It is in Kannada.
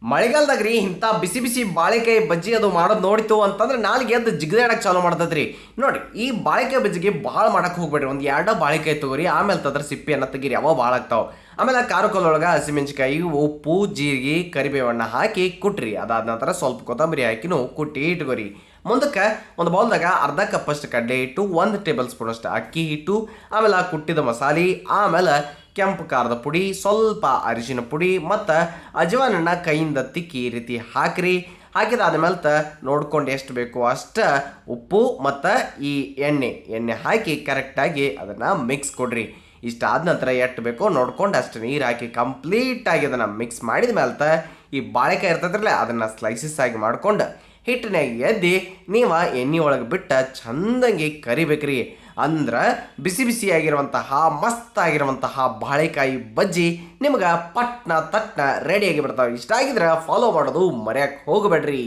ಮಳೆಗಾಲದಾಗ ರೀ ಇಂಥ ಬಿಸಿ ಬಿಸಿ ಬಾಳೆಕಾಯಿ ಬಜ್ಜಿ ಅದು ಮಾಡೋದು ನೋಡಿತು ಅಂತಂದ್ರೆ ನಾಳೆಗೆ ಎದ್ದು ಜಿಗಿದಾಡಕ್ಕೆ ಚಾಲೂ ಮಾಡ್ತದ್ರಿ. ನೋಡಿ ಈ ಬಾಳೆಕಾಯಿ ಬಜ್ಜಿಗೆ ಭಾಳ ಮಾಡಕ್ಕೆ ಹೋಗ್ಬೇಡ್ರಿ. ಒಂದು ಎರಡು ಬಾಳೆಕಾಯಿ ತಗೋರಿ, ಆಮೇಲೆ ತದ್ರ ಸಿಪ್ಪೆಯನ್ನು ತೆಗೀರಿ, ಅವ ಭಾಳ ಆಗ್ತಾವೆ. ಆಮೇಲೆ ಖಾರಕೊಲ್ಲೊಳಗೆ ಹಸಿಮೆಣಸಿಕಾಯಿ, ಉಪ್ಪು, ಜೀರಿಗೆ, ಕರಿಬೇವಣ್ಣ ಹಾಕಿ ಕುಟ್ರಿ. ಅದಾದ ನಂತರ ಸ್ವಲ್ಪ ಕೊತ್ತಂಬರಿ ಹಾಕಿನೂ ಕುಟ್ಟಿ ಇಟ್ಕೋರಿ. ಮುಂದಕ್ಕೆ ಒಂದು ಬೌಲ್ದಾಗ ಅರ್ಧ ಕಪ್ಪಷ್ಟು ಕಡಲೆ ಹಿಟ್ಟು, 1 ಟೇಬಲ್ ಸ್ಪೂನ್ ಅಷ್ಟು ಅಕ್ಕಿ ಹಿಟ್ಟು, ಆಮೇಲೆ ಕುಟ್ಟಿದ ಮಸಾಲೆ, ಆಮೇಲೆ ಕೆಂಪು ಖಾರದ ಪುಡಿ, ಸ್ವಲ್ಪ ಅರಿಶಿನ ಪುಡಿ ಮತ್ತು ಅಜವಾನನ್ನು ಕೈಯಿಂದ ತಿಕ್ಕಿ ಈ ರೀತಿ ಹಾಕಿರಿ. ಹಾಕಿದಾದ್ಮೇಲೆ ನೋಡ್ಕೊಂಡು ಎಷ್ಟು ಬೇಕು ಅಷ್ಟು ಉಪ್ಪು ಮತ್ತು ಈ ಎಣ್ಣೆ ಹಾಕಿ ಕರೆಕ್ಟಾಗಿ ಅದನ್ನು ಮಿಕ್ಸ್ ಕೊಡ್ರಿ. ಇಷ್ಟ ಆದ ನಂತರ ಎಷ್ಟು ಬೇಕೋ ನೋಡ್ಕೊಂಡು ಅಷ್ಟು ನೀರು ಹಾಕಿ ಕಂಪ್ಲೀಟಾಗಿ ಅದನ್ನು ಮಿಕ್ಸ್ ಮಾಡಿದ ಮೇಲೆ ಈ ಬಾಳೆಕಾಯಿ ಇರ್ತದ್ರಲ್ಲ ಅದನ್ನು ಸ್ಲೈಸಸ್ ಆಗಿ ಮಾಡ್ಕೊಂಡು ಹಿಟ್ಟಿನಾಗ ಎದ್ದು ನೀವು ಎಣ್ಣೆ ಒಳಗೆ ಬಿಟ್ಟು ಚಂದಂಗೆ ಕರಿಬೇಕ್ರಿ. ಅಂದ್ರೆ ಬಿಸಿ ಬಿಸಿಯಾಗಿರುವಂತಹ ಮಸ್ತಾಗಿರುವಂತಹ ಬಾಳೆಕಾಯಿ ಬಜ್ಜಿ ನಿಮ್ಗೆ ಪಟ್ನ ತಟ್ನ ರೆಡಿಯಾಗಿ ಬರ್ತಾವೆ. ಇಷ್ಟ ಆಗಿದ್ರೆ ಫಾಲೋ ಮಾಡೋದು ಮರೆಯಕ್ಕೆ ಹೋಗಬೇಡ್ರಿ.